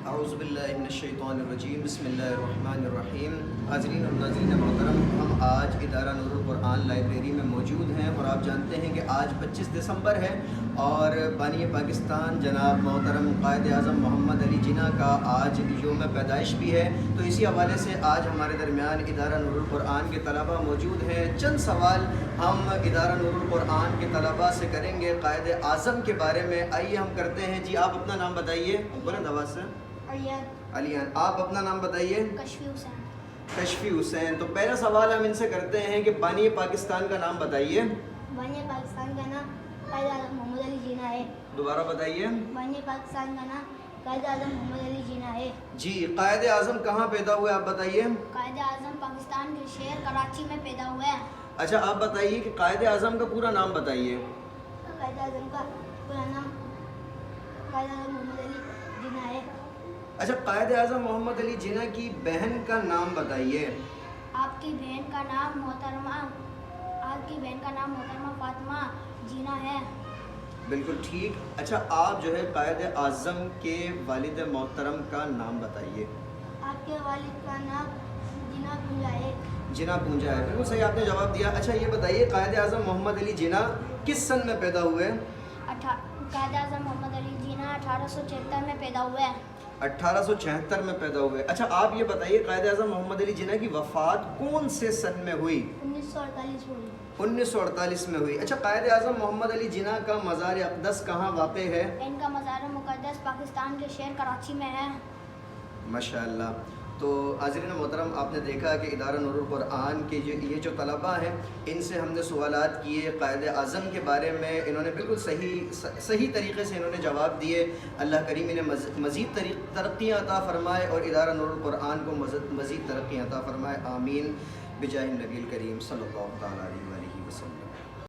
اعوذ باللہ من الشیطان الرجیم بسم اللہ الرحمن الرحیم۔ حاضرین اور ناظرین محترم، ہم آج ادارہ نور القرآن لائبریری میں موجود ہیں اور آپ جانتے ہیں کہ آج 25 دسمبر ہے اور بانی پاکستان جناب محترم قائد اعظم محمد علی جناح کا آج یوم پیدائش بھی ہے، تو اسی حوالے سے آج ہمارے درمیان ادارہ نور القرآن کے طلباء موجود ہیں۔ چند سوال ہم ادارہ نور القرآن کے طلباء سے کریں گے قائد اعظم کے بارے میں۔ آئیے ہم کرتے ہیں۔ جی آپ اپنا نام بتائیے، بلند آواز سے۔ علیان۔ آپ اپنا نام بتائیے۔ کشفی حسین۔ کشفی حسین۔ تو پہلا سوال ہم ان سے کرتے ہیں کہ بانی پاکستان کا نام بتائیے۔ بانی پاکستان کا نام قائد اعظم محمد علی جناح ہے۔ دوبارہ بتائیے۔ بانی پاکستان کا نام قائد اعظم محمد علی جناح ہے۔ جی قائد اعظم کہاں پیدا ہوئے آپ بتائیے۔ قائد اعظم پاکستان کے شہر کراچی میں پیدا ہوا ہے۔ اچھا آپ بتائیے کہ قائد اعظم کا پورا نام بتائیے۔ قائد اعظم کا پورا نام قائد اعظم محمد علی جناح ہے۔ اچھا قائد اعظم محمد علی جناح کی بہن کا نام بتائیے۔ آپ کی بہن کا نام محترمہ فاطمہ جناح ہے۔ بالکل ٹھیک۔ اچھا آپ جو ہے قائد اعظم کے والد محترم کا نام بتائیے۔ آپ کے والد کا نام جناح پونجا ہے۔ جناح پونجا ہے، بالکل صحیح آپ نے جواب دیا۔ اچھا یہ بتائیے قائد اعظم محمد علی جناح کس سن میں پیدا ہوئے؟ قائد اعظم محمد علی جناح 1876 میں پیدا ہوئے ہیں۔ 1876 میں پیدا ہوئے۔ اچھا آپ یہ بتائیے قائد اعظم محمد علی جناح کی وفات کون سے سن میں ہوئی؟ 1948 میں ہوئی۔ 1948 میں ہوئی۔ اچھا قائد اعظم محمد علی جناح کا مزار اقدس کہاں واقع ہے؟ ان کا مزار مقدس پاکستان کے شہر کراچی میں ہے۔ ماشاءاللہ۔ تو حاضرین محترم آپ نے دیکھا کہ ادارہ نور القرآن کے یہ جو طلباء ہیں ان سے ہم نے سوالات کیے قائد اعظم کے بارے میں، انہوں نے بالکل صحیح طریقے سے انہوں نے جواب دیے۔ اللہ کریم انہیں مزید ترقیاں عطا فرمائے اور ادارہ نور القرآن کو مزید ترقیاں عطا فرمائے، آمین بجاہ النبی الکریم صلی اللہ تعالیٰ علیہ وسلم۔